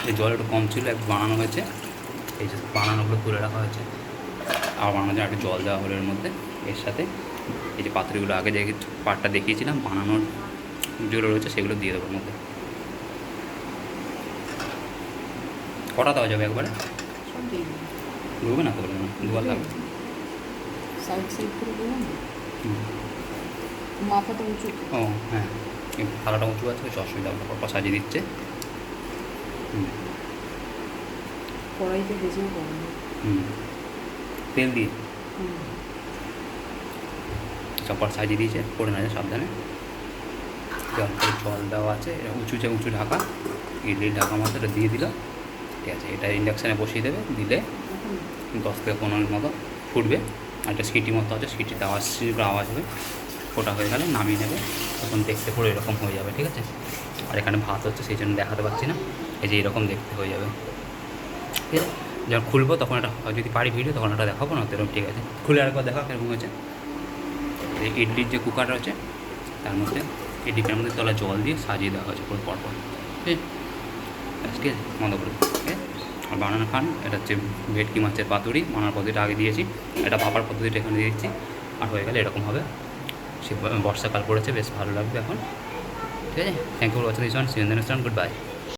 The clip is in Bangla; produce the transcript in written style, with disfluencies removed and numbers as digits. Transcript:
এই জল একটু কম ছিল, একটু বানানো হয়েছে, এই যে বানানোগুলো তুলে রাখা হয়েছে। আর বানানোর জন্য একটু জল দেওয়া হলো এর মধ্যে। এর সাথে এই যে পাতুরিগুলো আগে যে পার্টটা দেখিয়েছিলাম বানানোর যেগুলো রয়েছে সেগুলো দিয়ে দেবো মধ্যে। কটা দেওয়া যাবে একবারে? ডুবে না তো বলে না, দুবার লাগবে। সাইড সাইড করে দেবো না, মাথাটা উঁচু। ও হ্যাঁ, থালাটা উঁচু আছে, কিছু অসুবিধা হবে, পরপর সাজিয়ে দিচ্ছে। কড়াইতে ভেজেও করবো। তেল দিয়ে চপার সাজিয়ে দিয়েছে, পড়ে না যায় সাবধানে। জল দেওয়া আছে, উঁচু যে উঁচু ঢাকা, ইডলির ঢাকা মতো দিয়ে দিল। ঠিক আছে, এটা ইন্ডাকশানে বসিয়ে দেবে, দিলে 10 থেকে 15 মিনিট মতো ফুটবে। আর একটা সিটি মতো আছে, সিটিতে আওয়াজ হবে, ওটা হয়ে গেলে নামিয়ে নেবে। তখন দেখতে পুরো এরকম হয়ে যাবে। ঠিক আছে, আর এখানে ভাত হচ্ছে সেই জন্য দেখাতে পারছি না, এই যে এরকম দেখতে হয়ে যাবে। ঠিক আছে, যখন খুলবো তখন এটা যদি পারি ভিডিও তখন এটা দেখাবো না, এরকম। ঠিক আছে, খুলে আরেকবার দেখা কীরকম হয়েছে। এই ইডলির যে কুকার আছে তার মধ্যে ইডলিটার মধ্যে তলায় জল দিয়ে সাজিয়ে দেওয়া হয়েছে পুরো পরপর। ঠিক আছে, ঠিক আছে, বন্ধ করে। ঠিক আছে, আর বানানো খান, এটা হচ্ছে ভেটকি মাছের পাতুরি। বানানোর পদ্ধতিটা আগে দিয়েছি, এটা ভাপার পদ্ধতিটা এখানে দিয়ে দিচ্ছি। আর হয়ে গেলে এরকম হবে। সে বর্ষাকাল পড়েছে, বেশ ভালো লাগবে এখন। ঠিক আছে, thank you for watching this one, see you in the next one, good bye.